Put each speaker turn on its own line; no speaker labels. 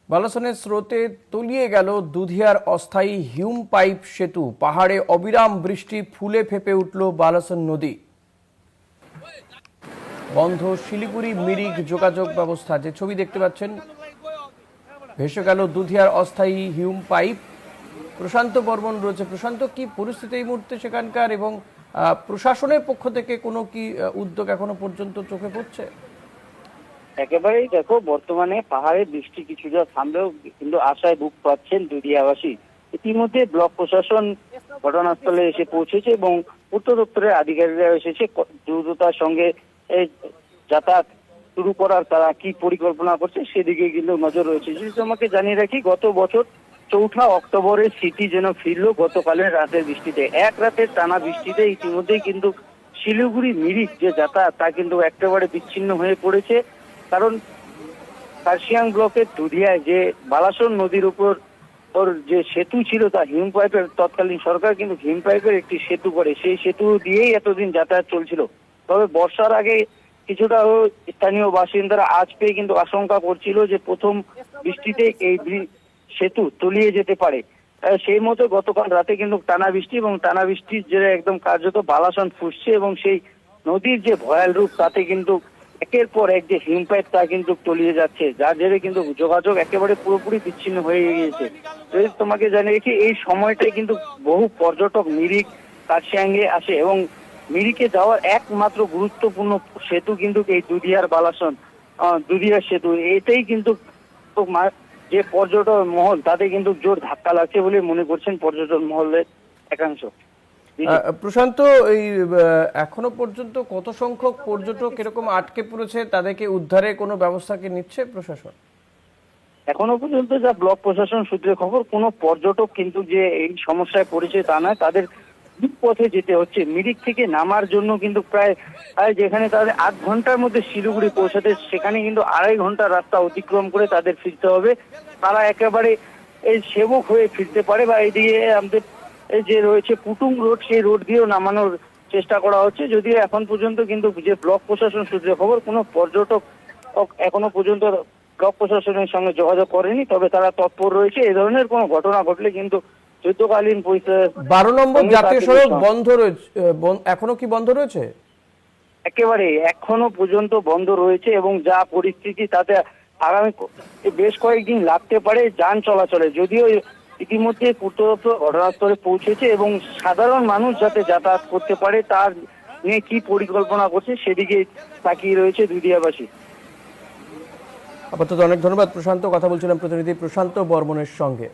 বালাসনের স্রোতে তলিয়ে গেল দুধিয়ার অস্থায়ী হিউম পাইপ সেতু। পাহাড়ে অবিরাম বৃষ্টি, ফুলে ফেপে উঠল বালাসন নদী। বন্ধ শিলিগুড়ি মিরিক যোগাযোগ ব্যবস্থা। যে ছবি দেখতে পাচ্ছেন, ভেসে গেল দুধিয়ার অস্থায়ী হিউম পাইপ। প্রশান্ত বর্মন রয়েছে। প্রশান্ত, কি পরিস্থিতি এই মুহূর্তে সেখানকার, এবং প্রশাসনের পক্ষ থেকে কোনো কি উদ্যোগ এখনো পর্যন্ত চোখে পড়ছে?
একেবারেই দেখো, বর্তমানে পাহাড়ে বৃষ্টি কিছুটা থামলেও কিন্তু আশায় বুক পাচ্ছেন দুধিয়াবাসী। ইতিমধ্যে ব্লক প্রশাসন ঘটনাস্থলে এসে পৌঁছেছে এবং পূর্ত দপ্তরের আধিকারিকরা এসেছে দ্রুততার সঙ্গে এই যাতায়াত শুরু করার তারা কি পরিকল্পনা করছে সেদিকে কিন্তু নজর রয়েছে। যদি তোমাকে জানিয়ে রাখি, গত বছর 4 অক্টোবরের স্মৃতি যেন ফিরল গতকালের রাতের বৃষ্টিতে। এক রাতের টানা বৃষ্টিতে ইতিমধ্যেই কিন্তু শিলিগুড়ি মিরিক যে যাতায়াত তা কিন্তু একেবারে বিচ্ছিন্ন হয়ে পড়েছে। কারণ কার্শিয়াং ব্লকের দুধিয়ায় যে বালাসন নদীর উপর ওর যে সেতু ছিল তা হিম পাইপের, তৎকালীন সরকার কিন্তু হিম পাইপের একটি সেতু করে, সেই সেতু দিয়েই এতদিন যাতায়াত চলছিল। তবে বর্ষার আগে কিছুটা স্থানীয় বাসিন্দারা আজ পেয়ে কিন্তু আশঙ্কা করছিল যে প্রথম বৃষ্টিতে এই সেতু তলিয়ে যেতে পারে। সেই মতো গতকাল রাতে কিন্তু টানা বৃষ্টি, এবং টানা বৃষ্টির যে একদম কার্যত বালাসন ফুসছে, এবং সেই নদীর যে ভয়াল রূপ তাতে কিন্তু একের পর এক যে হিম পাইপ তা কিন্তু তলিয়ে যাচ্ছে, যার জেরে কিন্তু যোগাযোগ একেবারে পুরোপুরি বিচ্ছিন্ন হয়ে গিয়েছে। যদি তোমাকে জানিয়ে রেখি, এই সময়টাই কিন্তু বহু পর্যটক মিরিক কার্শিয়াঙ্গে আসে, এবং মিরিকে যাওয়ার একমাত্র গুরুত্বপূর্ণ সেতু কিন্তু এই দুধিয়ার বালাসন দুধিয়ার সেতু। এটাই কিন্তু যে পর্যটন মহল তাতে কিন্তু জোর ধাক্কা লাগছে বলে মনে করছেন পর্যটন মহলের একাংশ।
প্রশান্ত, এই এখনো পর্যন্ত কত সংখ্যক পর্যটক এরকম আটকে পড়েছে, তাদেরকে উদ্ধারের কোনো ব্যবস্থা কি নিচ্ছে প্রশাসন?
এখনো পর্যন্ত যা ব্লক প্রশাসন সূত্রে খবর, কোনো পর্যটক কিন্তু যে এই সমস্যায় পড়েছে তা নয়। তাদের পথে যেতে হচ্ছে। মিরিক থেকে নামার জন্য কিন্তু প্রায় যেখানে তাদের 8 ঘন্টার মধ্যে শিলিগুড়ি পৌঁছাতে, সেখানে কিন্তু 2.5 ঘন্টার রাস্তা অতিক্রম করে তাদের ফিরতে হবে। তারা একেবারে এই সেবক হয়ে ফিরতে পারে, বা এইদিকে আমাদের এই যে রয়েছে পুটুং রোড, সেই রোড দিয়েও নামানোর চেষ্টা করা হচ্ছে। যদিও এখন পর্যন্ত কিন্তু যে ব্লক প্রশাসন সূত্রে খবর, কোনো পর্যটক এখনো পর্যন্ত ব্লক প্রশাসনের সঙ্গে যোগাযোগ করেনি। তবে তারা তৎপর রয়েছে। এই ধরনের কোনো ঘটনা ঘটলে কিন্তু যুদ্ধকালীন
12 নম্বর জাতীয় সড়ক বন্ধ রয়েছে, এখনো কি বন্ধ রয়েছে?
একেবারে এখনো পর্যন্ত বন্ধ রয়েছে, এবং যা পরিস্থিতি তাতে আগামী বেশ কয়েকদিন লাগতে পারে যান চলাচলে। যদিও ইতিমধ্যে পূর্ত দপ্তর ঘটনাস্থলে পৌঁছেছে, এবং সাধারণ মানুষ যাতে যাতায়াত করতে পারে তার নিয়ে কি পরিকল্পনা করছে সেদিকে তাকিয়ে রয়েছে দুধিয়াবাসী।
আপাতত অনেক ধন্যবাদ প্রশান্ত। কথা বলছিলাম প্রতিনিধি প্রশান্ত বর্মনের সঙ্গে।